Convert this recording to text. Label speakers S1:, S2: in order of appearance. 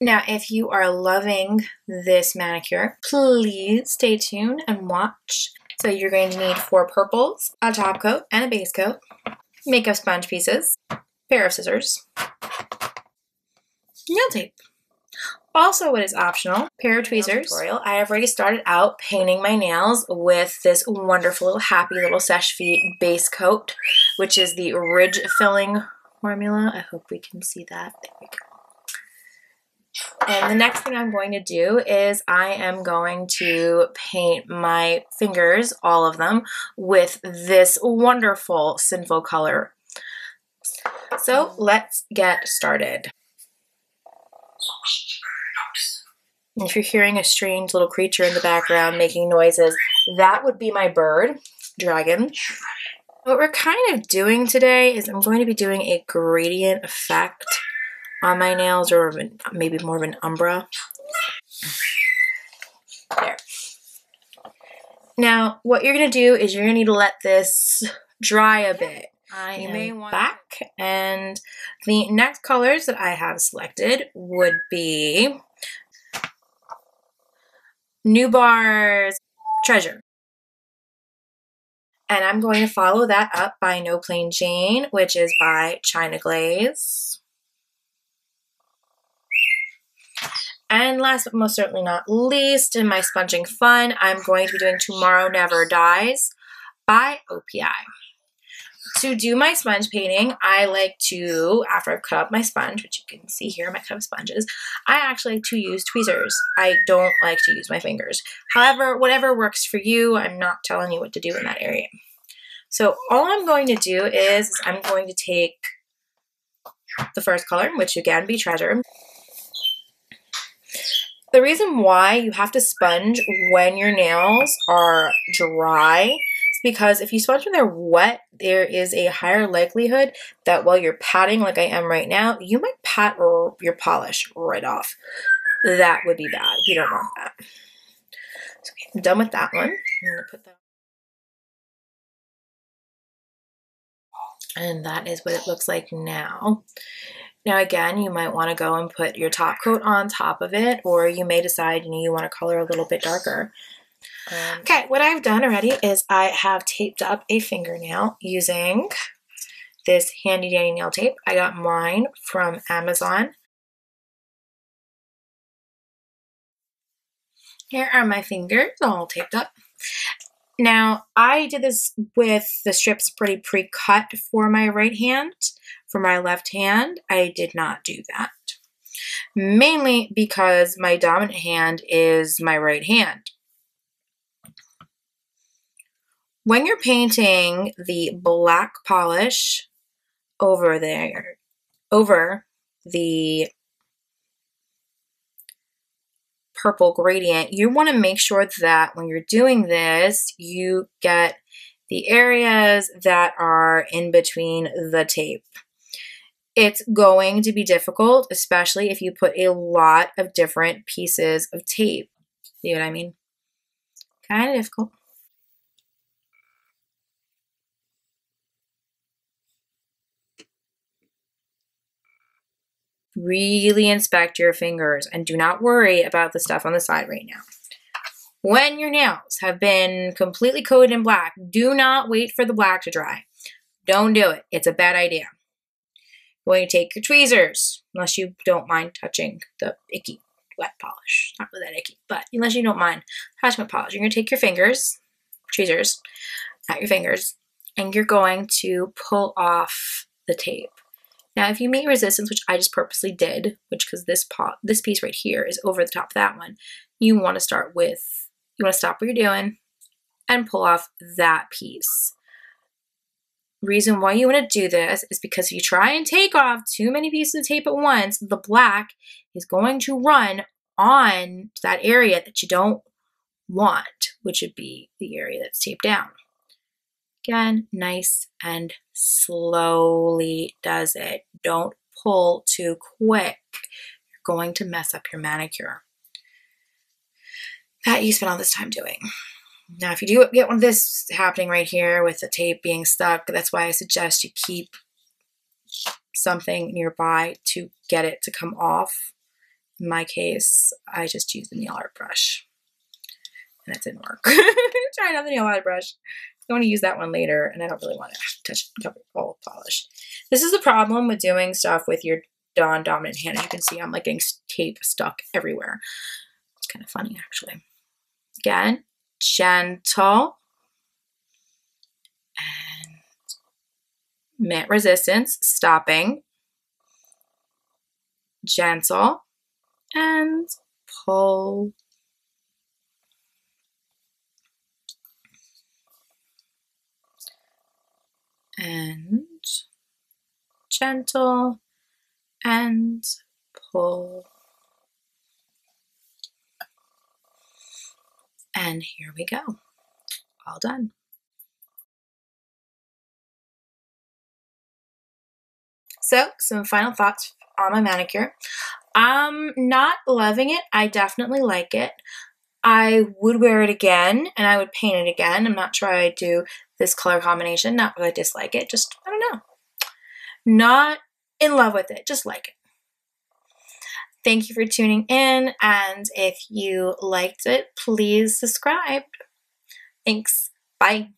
S1: Now, if you are loving this manicure, please stay tuned and watch. So you're going to need 4 purples, a top coat, and a base coat, makeup sponge pieces, pair of scissors, nail tape. Also, what is optional, pair of tweezers. I have already started out painting my nails with this wonderful, happy little Seche Vite base coat, which is the ridge filling formula. I hope we can see that. There we go. And the next thing I'm going to do is I am going to paint my fingers, all of them, with this wonderful Sinful color. So let's get started. If you're hearing a strange little creature in the background making noises, that would be my bird, Dragon. What we're kind of doing today is I'm going to be doing a gradient effect on my nails, or maybe more of an umbra. There. Now, what you're going to do is you're going to need to let this dry a bit. You may want back, and the next colors that I have selected would be Nubar's Treasure. And I'm going to follow that up by No Plain Jane, which is by China Glaze. And last but most certainly not least, in my sponging fun, I'm going to be doing Tomorrow Never Dies by OPI. To do my sponge painting, I like to, after I've cut up my sponge, which you can see here, my cut up sponges, I actually like to use tweezers. I don't like to use my fingers. However, whatever works for you, I'm not telling you what to do in that area. So all I'm going to do is I'm going to take the first color, which again be Treasure. The reason why you have to sponge when your nails are dry is because if you sponge when they're wet, there is a higher likelihood that while you're patting like I am right now, you might pat your polish right off. That would be bad. We don't want that. So I'm done with that one. I'm going to put that. And that is what it looks like now. Now again, you might want to go and put your top coat on top of it, or you may decide you want to color a little bit darker. Okay, what I've done already is I have taped up a fingernail using this handy dandy nail tape. I got mine from Amazon. Here are my fingers all taped up. Now, I did this with the strips pretty pre-cut for my right hand. For my left hand, I did not do that. Mainly because my dominant hand is my right hand. When you're painting the black polish over there, over the purple gradient, you want to make sure that when you're doing this, you get the areas that are in between the tape. It's going to be difficult, especially if you put a lot of different pieces of tape. See what I mean? Kind of difficult. Really inspect your fingers and do not worry about the stuff on the side right now. When your nails have been completely coated in black, do not wait for the black to dry. Don't do it. It's a bad idea. You're going to take your tweezers, unless you don't mind touching the icky wet polish. Not really that icky, but unless you don't mind touching wet polish, you're going to take your fingers, tweezers, not your fingers, and you're going to pull off the tape. Now, if you meet resistance, which I just purposely did, because this piece right here is over the top of that one, you want to start with, you want to stop what you're doing and pull off that piece. Reason why you want to do this is because if you try and take off too many pieces of tape at once, the black is going to run on that area that you don't want, which would be the area that's taped down. Again, nice and slowly does it. Don't pull too quick. You're going to mess up your manicure. That you spent all this time doing. Now, if you do get one of this happening right here with the tape being stuck, that's why I suggest you keep something nearby to get it to come off In my case, I just used the nail art brush and it didn't work. Trying out the nail art brush. I'm going to use that one later, and I don't really want to touch all polish. This is the problem with doing stuff with your dominant hand. As you can see, I'm like getting tape stuck everywhere. It's kind of funny, actually. Again, gentle and mint resistance, stopping, gentle, and pull. And gentle and pull. And here we go. All done. So, some final thoughts on my manicure. I'm not loving it. I definitely like it. I would wear it again, and I would paint it again. I'm not sure I'd do this color combination. Not because I dislike it, just, I don't know. Not in love with it, just like it. Thank you for tuning in, and if you liked it, please subscribe. Thanks. Bye.